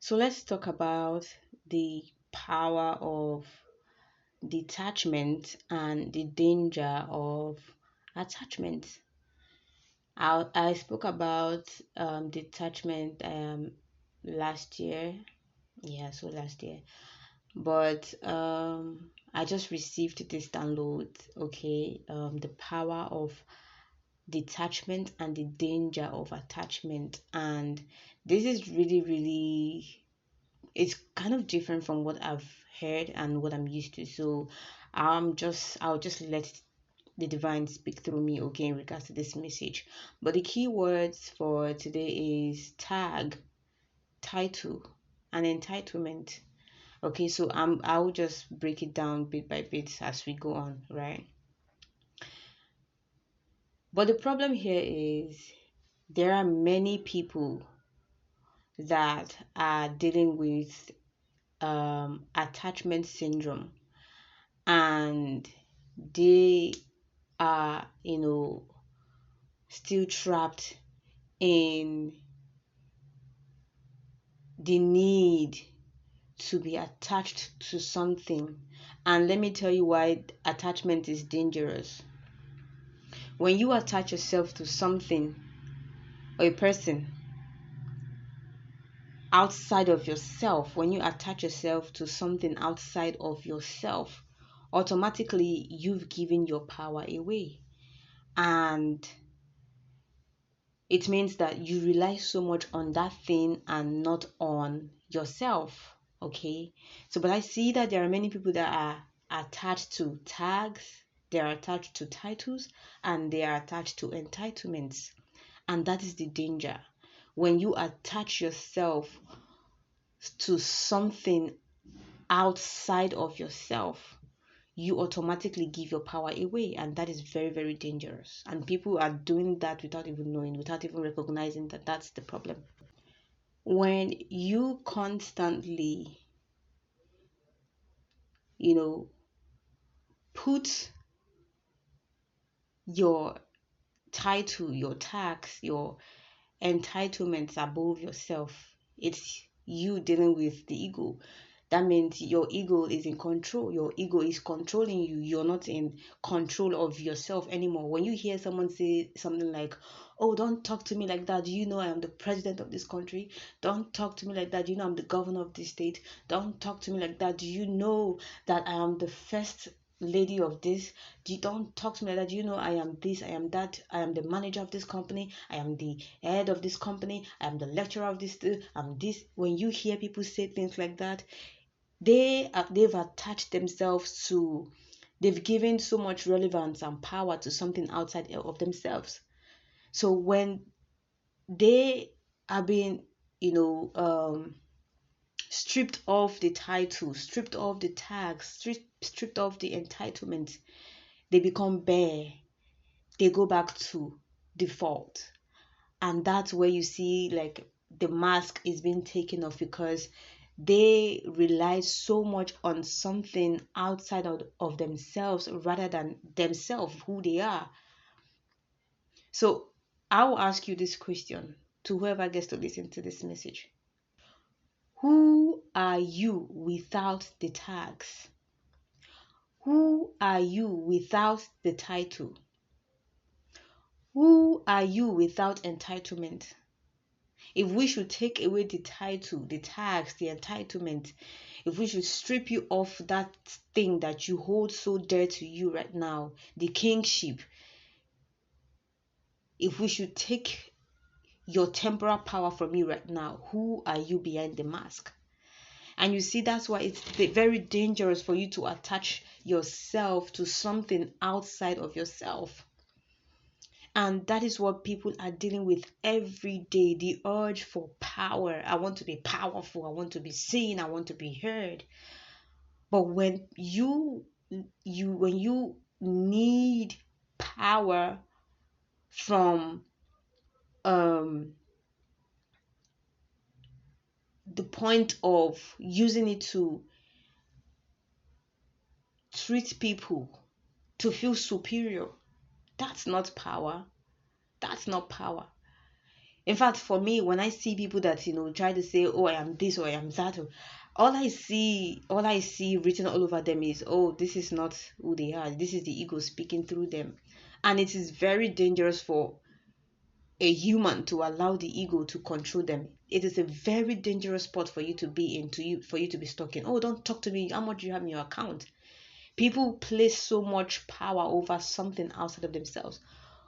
So let's talk about the power of detachment and the danger of attachment. I spoke about detachment last year. Yeah, so last year. But I just received this download, okay? The power of detachment and the danger of attachment. And this is really, really, it's kind of different from what I've heard and what I'm used to. So I'll just let the divine speak through me, okay, in regards to this message. But the key words for today is tag, title, and entitlement. Okay, so I'll just break it down bit by bit as we go on, right? But the problem here is there are many people that are dealing with attachment syndrome, and they are, still trapped in the need to be attached to something. And let me tell you why attachment is dangerous. When you attach yourself to something or a person outside of yourself, when you attach yourself to something outside of yourself, automatically you've given your power away. And it means that you rely so much on that thing and not on yourself. Okay. So, but I see that there are many people that are attached to tags, they are attached to titles, and they are attached to entitlements. And that is the danger. When you attach yourself to something outside of yourself, you automatically give your power away, and that is very, very dangerous. And people are doing that without even knowing, without even recognizing that that's the problem. When you constantly, you know, put your title, your tax, your entitlements above yourself, it's you dealing with the ego. That means your ego is in control. Your ego is controlling you. You're not in control of yourself anymore. When you hear someone say something like, "Oh, don't talk to me like that. Do you know I am the president of this country? Don't talk to me like that. Do you know I'm the governor of this state? Don't talk to me like that. Do you know that I am the first lady of this? Don't talk to me like that. Do you know I am this, I am that, I am the manager of this company, I am the head of this company, I am the lecturer of this, I'm this." When you hear people say things like that, they've attached themselves to, they've given so much relevance and power to something outside of themselves. So when they are being, you know um stripped off the title, stripped off the tags, stripped off the entitlement, they become bare. They go back to default. And that's where you see, like, the mask is being taken off, because they rely so much on something outside of themselves rather than themselves, who they are. So I will ask you this question, to whoever gets to listen to this message: who are you without the tags? Who are you without the title? Who are you without entitlement? If we should take away the title, the tax, the entitlement, if we should strip you of that thing that you hold so dear to you right now, the kingship, if we should take your temporal power from you right now, who are you behind the mask? And you see, that's why it's very dangerous for you to attach yourself to something outside of yourself. And that is what people are dealing with every day, the urge for power. I want to be powerful. I want to be seen. I want to be heard. But when you need power from um the point of using it to treat people, to feel superior, that's not power. That's not power. In fact, for me, when I see people that try to say, "Oh, I am this or I am that," all I see written all over them is, "Oh, this is not who they are. This is the ego speaking through them," and it is very dangerous for a human to allow the ego to control them. It is a very dangerous spot for you to be in, for you to be stuck in. Oh, don't talk to me. How much do you have in your account? People place so much power over something outside of themselves.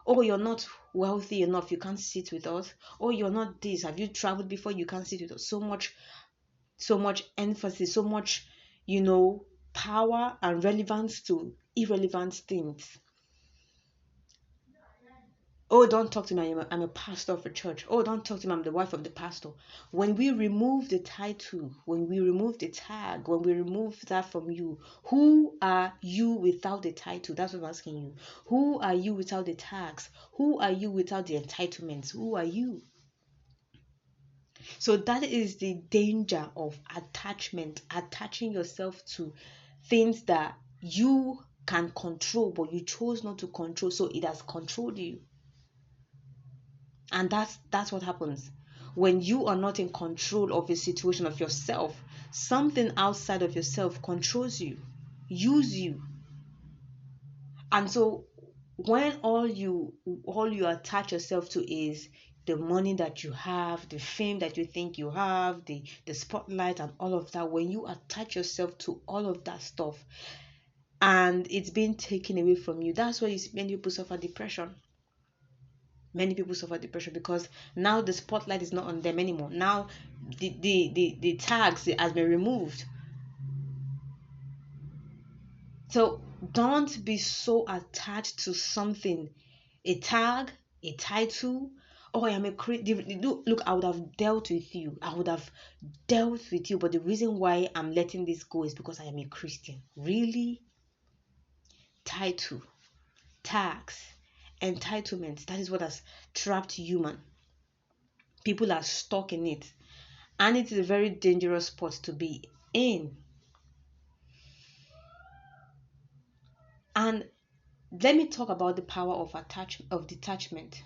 Oh, you're not wealthy enough, you can't sit with us. Oh, you're not this. Have you traveled before? You can't sit with us. So much emphasis, so much, power and relevance to irrelevant things. Oh, don't talk to me. I'm a pastor of a church. Oh, don't talk to me. I'm the wife of the pastor. When we remove the title, when we remove the tag, when we remove that from you, who are you without the title? That's what I'm asking you. Who are you without the tags? Who are you without the entitlements? Who are you? So that is the danger of attachment, attaching yourself to things that you can control, but you chose not to control. So it has controlled you. And that's what happens when you are not in control of a situation of yourself. Something outside of yourself controls you, use you. And so when all you attach yourself to is the money that you have, the fame that you think you have, the spotlight and all of that, when you attach yourself to all of that stuff and it's being taken away from you, that's why many people suffer depression. Many people suffer depression because now the spotlight is not on them anymore. Now the tags has been removed. So don't be so attached to something, a tag, a title. Oh, I am a Christian. Look, I would have dealt with you. I would have dealt with you. But the reason why I'm letting this go is because I am a Christian. Really? Title, tags, entitlements. That is what has trapped human. People are stuck in it. And it is a very dangerous spot to be in. And let me talk about the power of detachment.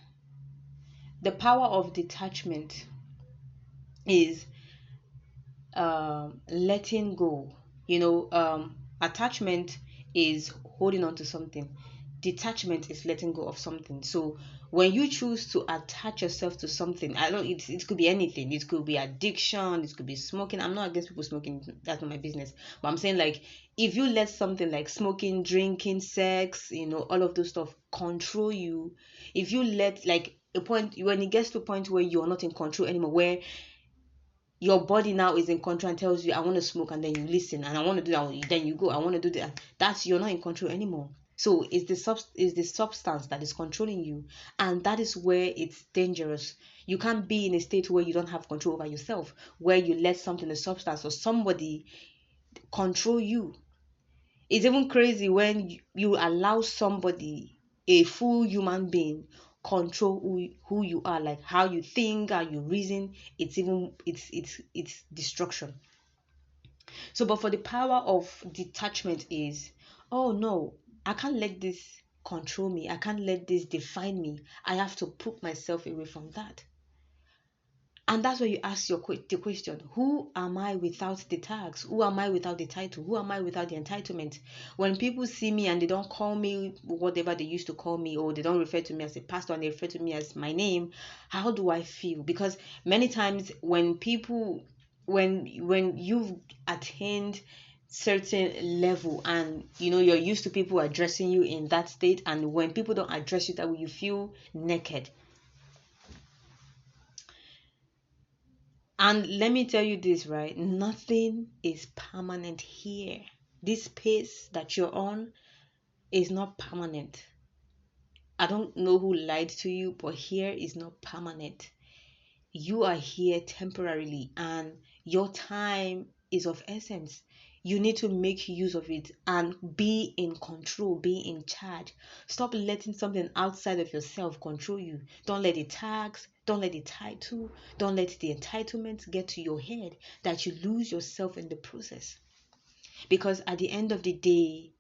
The power of detachment is letting go. Attachment is holding on to something. Detachment is letting go of something. So when you choose to attach yourself to something, I don't it could be anything. It could be addiction, it could be smoking. I'm not against people smoking, that's not my business. But I'm saying, like, if you let something like smoking, drinking, sex, all of those stuff control you, if you let, like, a point when it gets to a point where you're not in control anymore, where your body now is in control and tells you, I want to smoke, and then you listen, and I want to do that, then you go, I want to do that. That's, you're not in control anymore. So it's the substance that is controlling you, and that is where it's dangerous. You can't be in a state where you don't have control over yourself, where you let something, a substance or somebody, control you. It's even crazy when you allow somebody, a full human being, control who you are, like how you think, how you reason. It's destruction. So, but for the power of detachment is, oh no, I can't let this control me. I can't let this define me. I have to put myself away from that. And that's where you ask the question, who am I without the tags? Who am I without the title? Who am I without the entitlement? When people see me and they don't call me whatever they used to call me, or they don't refer to me as a pastor and they refer to me as my name, how do I feel? Because many times when you've attained certain level, and you're used to people addressing you in that state, and when people don't address you that way, you feel naked. And let me tell you this, right? Nothing is permanent here. This space that you're on is not permanent. I don't know who lied to you, but here is not permanent. You are here temporarily, and your time is of essence. You need to make use of it and be in control, be in charge. Stop letting something outside of yourself control you. Don't let the tags, don't let the title, don't let the entitlements get to your head, that you lose yourself in the process. Because at the end of the day,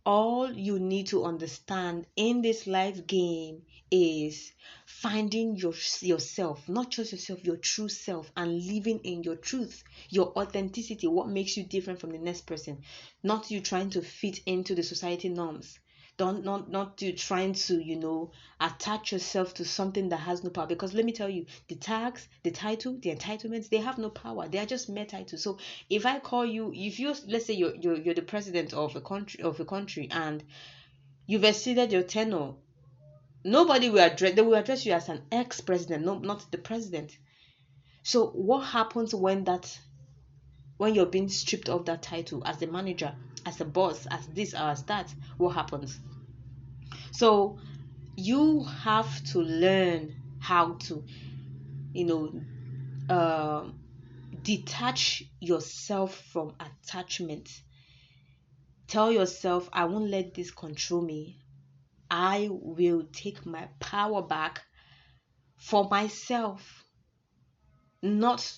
all you need to understand in this life game is finding yourself, not just yourself, your true self, and living in your truth, your authenticity, what makes you different from the next person, not you trying to fit into the society norms. Don't not you trying to, attach yourself to something that has no power. Because let me tell you, the tags, the title, the entitlements, they have no power. They are just mere titles. So if I call you, if you, let's say you're the president of a country, and you've exceeded your tenure, nobody will address, they will address you as an ex-president, no, not the president. So what happens when you're being stripped of that title as a manager, as a boss, as this or as that? What happens? So you have to learn how to, you know, detach yourself from attachment. Tell yourself, I won't let this control me. I will take my power back for myself, not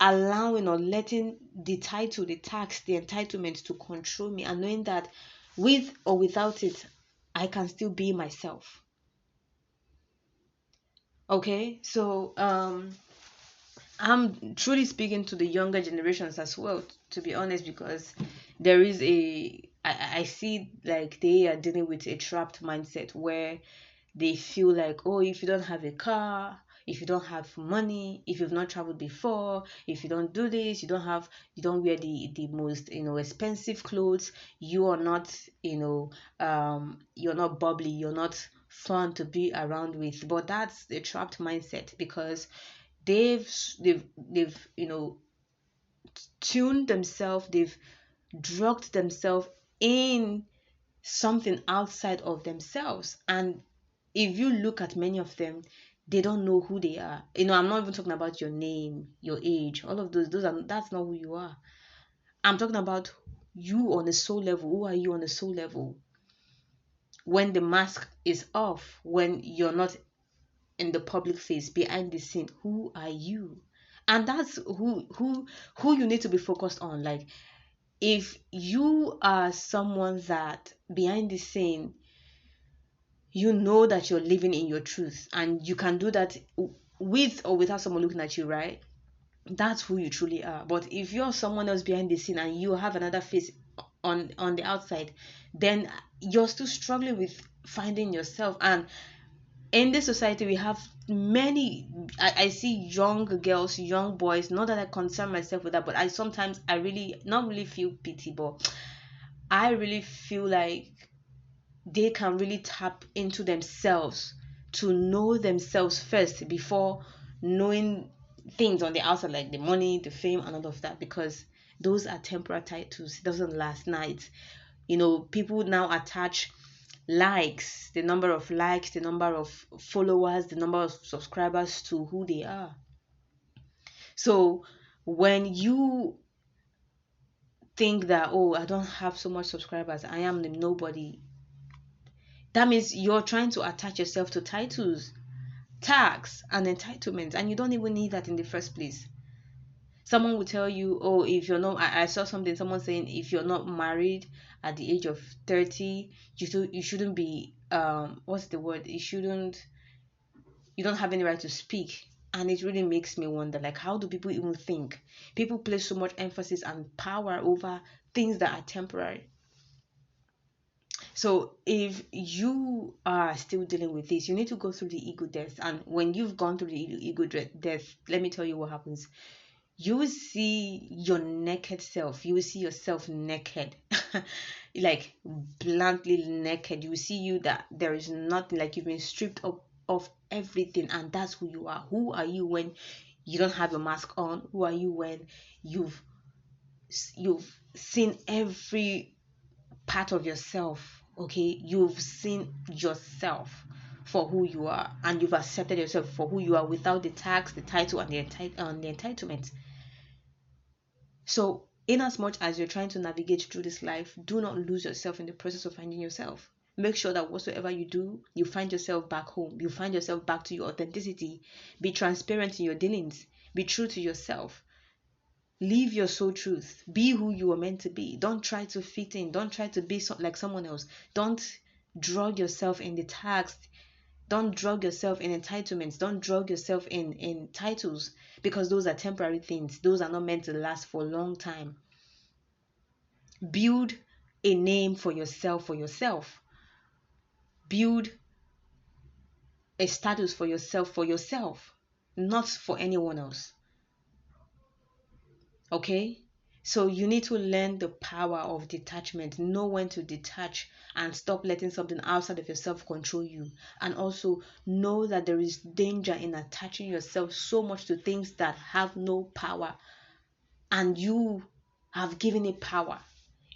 allowing or letting the title, the tax, the entitlement to control me, and knowing that with or without it, I can still be myself. Okay, so I'm truly speaking to the younger generations as well, to be honest, because there is I see like they are dealing with a trapped mindset where they feel like, oh, if you don't have a car, if you don't have money, if you've not traveled before, if you don't do this, you don't wear the most, expensive clothes, you are not, you're not bubbly, you're not fun to be around with. But that's a trapped mindset, because they've tuned themselves, they've drugged themselves in something outside of themselves. And if you look at many of them, they don't know who they are. I'm not even talking about your name, your age, all of that's not who you are. I'm talking about you on a soul level. Who are you on a soul level? When the mask is off, when you're not in the public face, behind the scene, who are you? And that's who you need to be focused on. Like, if you are someone that behind the scene, you know that you're living in your truth, and you can do that with or without someone looking at you, right? That's who you truly are. But if you're someone else behind the scene and you have another face on the outside, then you're still struggling with finding yourself. And in this society, we have many, I see young girls, young boys, not that I concern myself with that, but I really not really feel pity, but I really feel like they can really tap into themselves to know themselves first before knowing things on the outside, like the money, the fame, and all of that, because those are temporary titles. It doesn't last night. People now attach likes, the number of likes, the number of followers, the number of subscribers to who they are. So when you think that, oh, I don't have so much subscribers, I am the nobody, that means you're trying to attach yourself to titles, tags, and entitlements, and you don't even need that in the first place. Someone will tell you, oh, if you're not, I saw something, someone saying, if you're not married at the age of 30, you shouldn't be, what's the word? You don't have any right to speak. And it really makes me wonder, like, how do people even think? People place so much emphasis and power over things that are temporary. So if you are still dealing with this, you need to go through the ego death. And when you've gone through the ego death, let me tell you what happens. You will see your naked self. You will see yourself naked, like bluntly naked. You will see you that there is nothing, like you've been stripped of everything, and that's who you are. Who are you when you don't have your mask on? Who are you when you've seen every part of yourself? Okay, you've seen yourself for who you are, and you've accepted yourself for who you are without the tax, the title, and the entitlement. So, in as much as you're trying to navigate through this life, do not lose yourself in the process of finding yourself. Make sure that whatsoever you do, you find yourself back home. You find yourself back to your authenticity. Be transparent in your dealings. Be true to yourself. Live your soul truth. Be who you were meant to be. Don't try to fit in. Don't try to be like someone else. Don't drug yourself in the tags. Don't drug yourself in entitlements. Don't drug yourself in titles, because those are temporary things. Those are not meant to last for a long time. Build a name for yourself, Build a status for yourself, not for anyone else. Okay? So you need to learn the power of detachment, know when to detach and stop letting something outside of yourself control you. And also know that there is danger in attaching yourself so much to things that have no power, and you have given it power.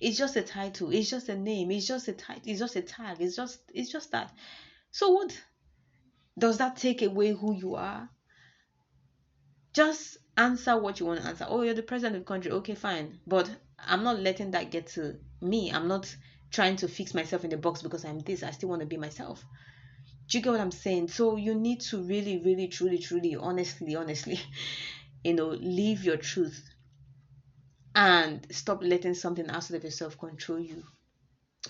It's just a title, it's just a name, it's just a title, it's just a tag, it's just that. So what does that take away who you are? Just answer what you want to answer. Oh, you're the president of the country. Okay, fine. But I'm not letting that get to me. I'm not trying to fix myself in the box because I'm this. I still want to be myself. Do you get what I'm saying? So you need to really, really, truly, truly, honestly, live your truth and stop letting something outside of yourself control you.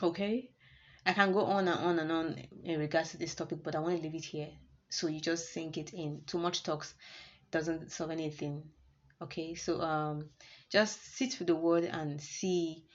Okay? I can go on and on and on in regards to this topic, but I want to leave it here so you just sink it in. Too much talks doesn't solve anything. Okay, so just sit with the word and see